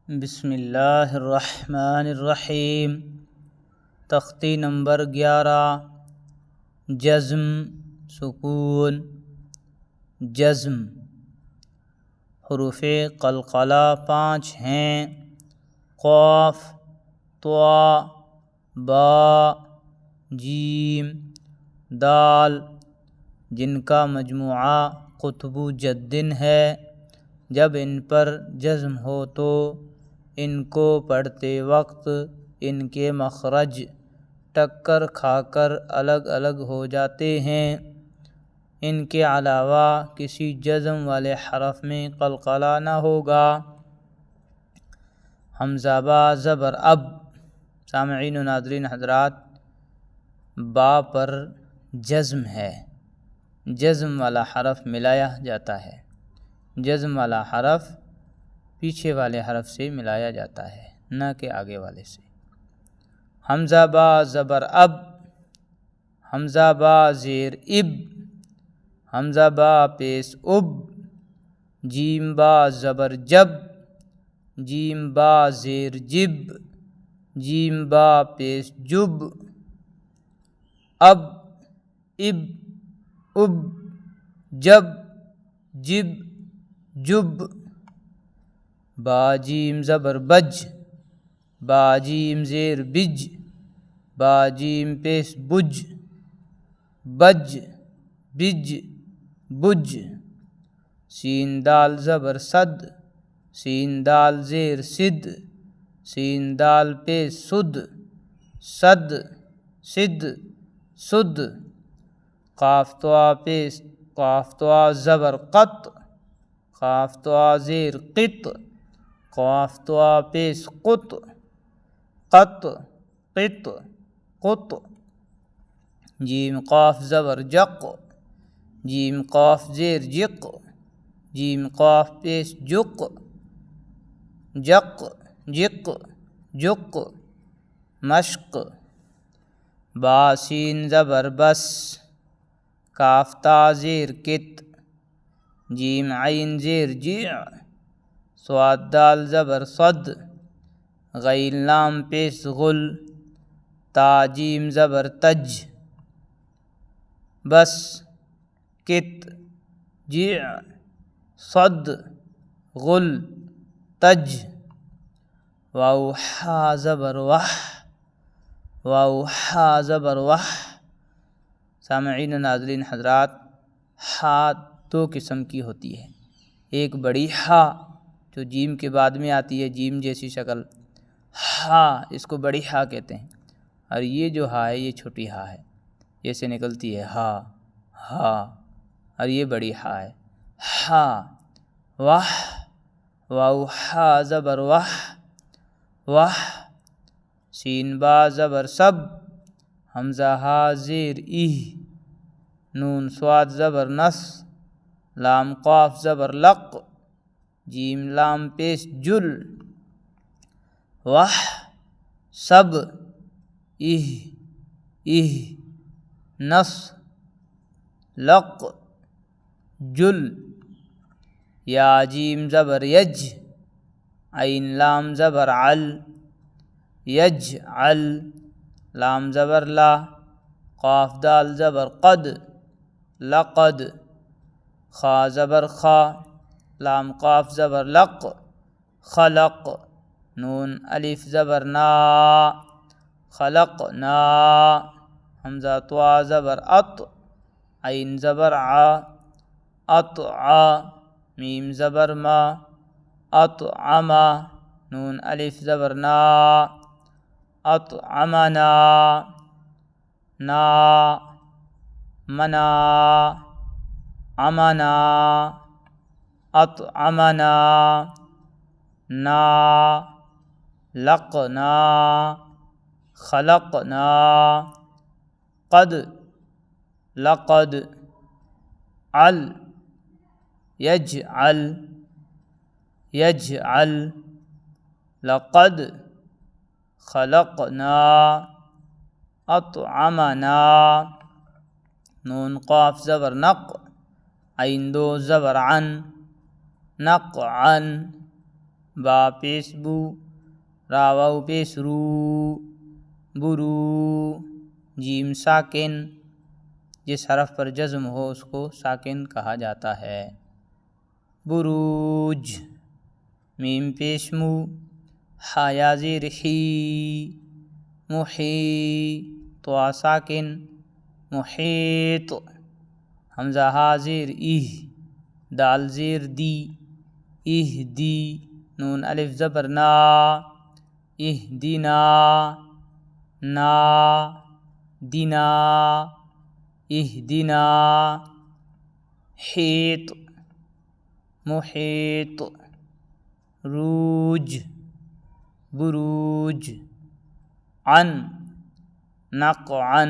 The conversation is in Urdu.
بسم اللہ الرحمن الرحیم۔ تختی نمبر 11، جزم سکون۔ جزم حروف قلقلہ 5 ہیں: قاف، طا، با، جیم، دال، جن کا مجموعہ قطب جدن ہے۔ جب ان پر جزم ہو تو ان کو پڑھتے وقت ان کے مخرج ٹکر کھا کر الگ الگ ہو جاتے ہیں۔ ان کے علاوہ کسی جزم والے حرف میں قلقلہ نہ ہوگا۔ حمزہ با زبر اب۔ سامعین و ناظرین حضرات، با پر جزم ہے، جزم والا حرف ملایا جاتا ہے۔ جزم والا حرف پیچھے والے حرف سے ملایا جاتا ہے، نہ کہ آگے والے سے۔ حمزہ با زبر اب، حمزہ با زیر اب، حمزہ با پیش اب، جیم با زبر جب، جیم با زیر جب، جیم با پیش جب، اب، اب، اب، جب، جب، جب۔ با جیم زبر بج، با جیم زیر بج، با جیم پیش بج، بج، بج، بج۔ سین دال زبر صد، سین دال زیر صد، سین دال پیش سد، صد، صد، سد۔ قاف طا پیش قاف طا زبر قط، قاف طا زیر قط، قاف طا پیش قط، قط، قط، قط۔ جیم قاف زبر جق، جیم قاف زیر جق، جیم قاف پیش جق، جق، جق، جق۔ مشق۔ با سین زبر بس، کاف تا زیر کت، جیم عین زیر جع، صاد دال زبر صد، غین لام پیش غل، تا جیم زبر تج۔ بس، کت، جع، صد، غل، تج۔ واو حا زبر وح، واو حا زبر وح۔ سامعین و ناظرین حضرات، ہا دو قسم کی ہوتی ہے۔ ایک بڑی ہا جو جیم کے بعد میں آتی ہے، جیم جیسی شکل، ہا، اس کو بڑی ہا کہتے ہیں۔ اور یہ جو ہا ہے، یہ چھوٹی ہا ہے، جیسے نکلتی ہے ہا، ہا، اور یہ بڑی ہا ہے، ہا۔ وح، واو حا زبر وح، وح۔ سین با زبر سب، حمزہ ہا زیر ای، نون صاد زبر نس، لام قاف زبر لق، جیم لام پیش جل۔ وح، سب، ایہ، ایہ، نس، لق، جل۔ یا جیم زبر یج، عین لام زبر عل، یج عل، لام زبر لا، قاف دال زبر قد، لقد۔ خا زبر خا، لام قاف زبر لق، خلق، نون الف زبر نا، خلق نا۔ حمزہ طا زبر اط، عین زبر ع، اطع، میم زبر ما، اطعما، نون الف زبر نا، اطعمنا، نا، منا، امنا، اطعمنا، نا، لقنا، خلقنا، قد، لقد، عل، یجعل، یجعل، لقد، خلقنا، اطعمنا۔ نون قاف زبر نق، عین دو زبر عن، نقعن، با پیش بو، را واو پیش رو، برو۔ جیم ساکن، جس حرف پر جزم ہو اس کو ساکن کہا جاتا ہے۔ بروج۔ میم پیش مو، ہا یا زیر حی، محی، تو ساکن، محیط۔ حمزہ ہا زیر ایہ، دال زیر دی، ایہ دی، نون الف زبر نا، اہدنا، نا، دینا، اہدنا۔ حیط، محیط۔ روج، بروج۔ عن، نقعا،